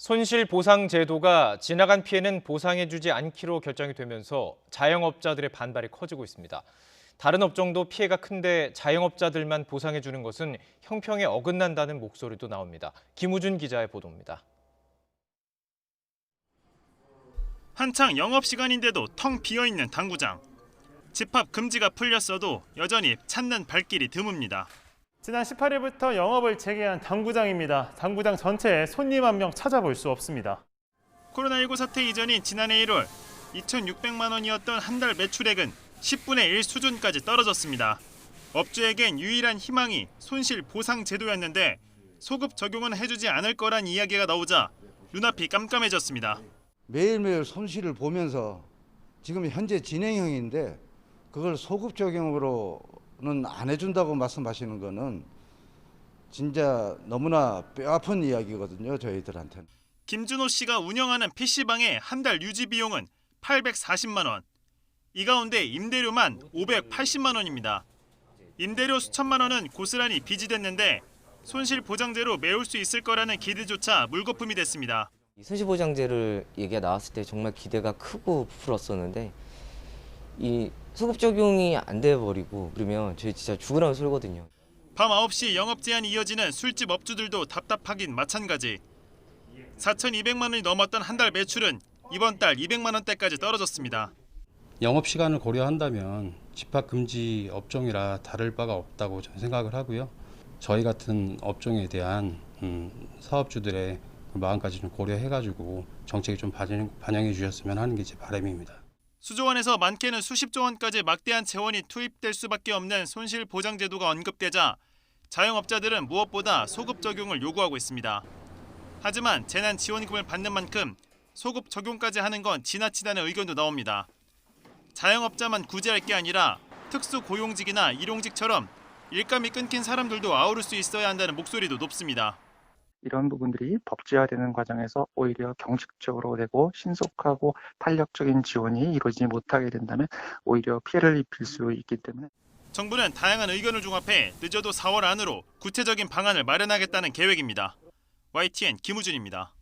손실보상제도가 지나간 피해는 보상해주지 않기로 결정이 되면서 자영업자들의 반발이 커지고 있습니다. 다른 업종도 피해가 큰데 자영업자들만 보상해주는 것은 형평에 어긋난다는 목소리도 나옵니다. 김우준 기자의 보도입니다. 한창 영업시간인데도 텅 비어있는 당구장. 집합 금지가 풀렸어도 여전히 찾는 발길이 드뭅니다. 지난 18일부터 영업을 재개한 당구장입니다. 당구장 전체에 손님 한 명 찾아볼 수 없습니다. 코로나19 사태 이전인 지난해 1월 2,600만 원이었던 한 달 매출액은 10분의 1 수준까지 떨어졌습니다. 업주에겐 유일한 희망이 손실 보상 제도였는데 소급 적용은 해주지 않을 거란 이야기가 나오자 눈앞이 깜깜해졌습니다. 매일매일 손실을 보면서 지금 현재 진행형인데 그걸 소급 적용으로는 안 해준다고 말씀하시는 거는 진짜 너무나 뼈아픈 이야기거든요, 저희들한테는. 김준호 씨가 운영하는 PC방의 한 달 유지 비용은 840만 원. 이 가운데 임대료만 580만 원입니다. 임대료 수천만 원은 고스란히 빚이 됐는데 손실보장제로 메울 수 있을 거라는 기대조차 물거품이 됐습니다. 손실보장제를 얘기가 나왔을 때 정말 기대가 크고 부풀었었는데 이 소급 적용이 안 돼버리고 그러면 저희 진짜 죽으라는 소리거든요. 밤 9시 영업 제한이 이어지는 술집 업주들도 답답하긴 마찬가지. 4,200만 원이 넘었던 한 달 매출은 이번 달 200만 원대까지 떨어졌습니다. 영업시간을 고려한다면 집합금지 업종이라 다를 바가 없다고 저는 생각을 하고요. 저희 같은 업종에 대한 사업주들의 마음까지 좀 고려해가지고 정책이 좀 반영해 주셨으면 하는 게 제 바람입니다. 수조원에서 많게는 수십조 원까지 막대한 재원이 투입될 수밖에 없는 손실보장제도가 언급되자 자영업자들은 무엇보다 소급 적용을 요구하고 있습니다. 하지만 재난지원금을 받는 만큼 소급 적용까지 하는 건 지나치다는 의견도 나옵니다. 자영업자만 구제할 게 아니라 특수고용직이나 일용직처럼 일감이 끊긴 사람들도 아우를 수 있어야 한다는 목소리도 높습니다. 이런 부분들이 법제화되는 과정에서 오히려 경직적으로 되고 신속하고 탄력적인 지원이 이루어지지 못하게 된다면 오히려 피해를 입힐 수 있기 때문에 정부는 다양한 의견을 종합해 늦어도 4월 안으로 구체적인 방안을 마련하겠다는 계획입니다. YTN 김우준입니다.